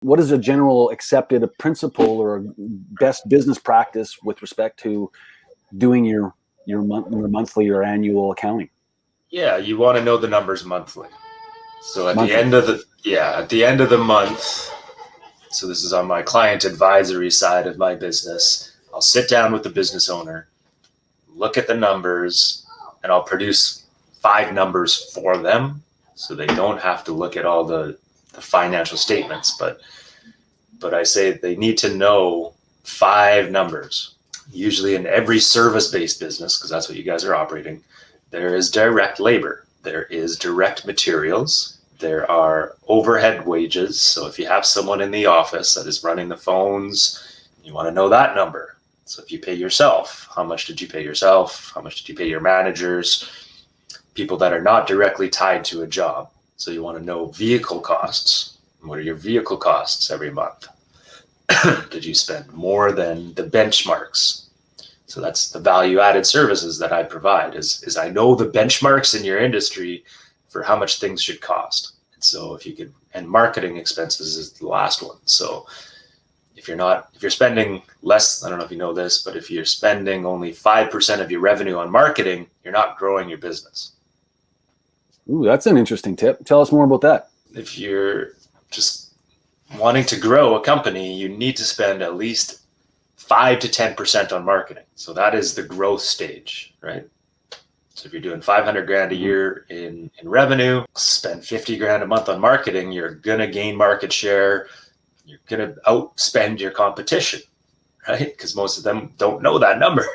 what is a general accepted principle or a best business practice with respect to doing your monthly or annual accounting? Yeah, you want to know the numbers monthly. So at Monthly. the end of the month, so this is on my client advisory side of my business, I'll sit down with the business owner, look at the numbers, and I'll produce 5 numbers for them so they don't have to look at all the financial statements. But I say they need to know 5 numbers. Usually in every service-based business, because that's what you guys are operating, there is direct labor, there is direct materials, there are overhead wages. So if you have someone in the office that is running the phones, you want to know that number. So if you pay yourself, how much did you pay yourself? How much did you pay your managers? People that are not directly tied to a job. So you want to know vehicle costs. What are your vehicle costs every month? Did you spend more than the benchmarks? So that's the value-added services that I provide is I know the benchmarks in your industry for how much things should cost. And so if you could, and marketing expenses is the last one. So if you're spending less, I don't know if you know this, but if you're spending only 5% of your revenue on marketing, you're not growing your business. Ooh, that's an interesting tip. Tell us more about that. If you're just wanting to grow a company, you need to spend at least 5 to 10% on marketing. So that is the growth stage, right? So if you're doing 500 grand a year in revenue, spend 50 grand a month on marketing, you're going to gain market share. You're going to outspend your competition, right? Because most of them don't know that number.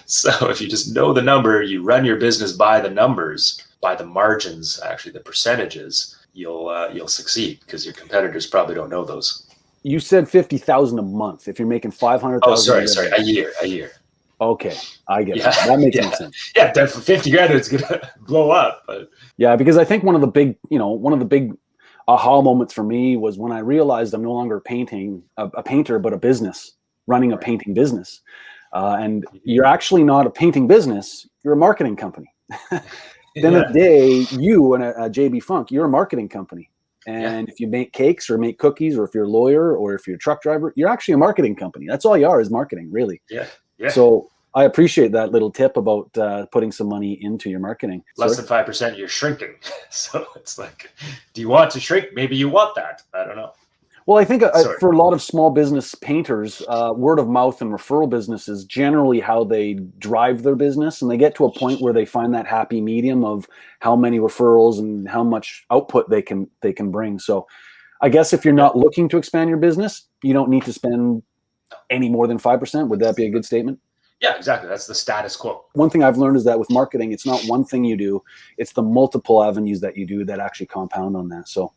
So if you just know the number, you run your business by the numbers, by the margins, actually the percentages, you'll succeed because your competitors probably don't know those. You said 50,000 a month. If you're making 500,000. Oh, sorry, a year. Okay, I get it. That makes more sense. Yeah, for 50 grand, it's gonna blow up. But yeah, because I think one of the big aha moments for me was when I realized I'm no longer a painter, but a business running a painting business. And you're actually not a painting business; you're a marketing company. At the end of the day, you and a JB Funk, you're a marketing company. And if you make cakes or make cookies, or if you're a lawyer or if you're a truck driver, you're actually a marketing company. That's all you are, is marketing, really. Yeah. So I appreciate that little tip about putting some money into your marketing. Less than 5%, you're shrinking. So it's like, do you want to shrink? Maybe you want that. I don't know. Well, I think for a lot of small business painters, word of mouth and referral business is generally how they drive their business. And they get to a point where they find that happy medium of how many referrals and how much output they can bring. So I guess if you're not looking to expand your business, you don't need to spend any more than 5%. Would that be a good statement? Yeah, exactly. That's the status quo. One thing I've learned is that with marketing, it's not one thing you do, it's the multiple avenues that you do that actually compound on that. So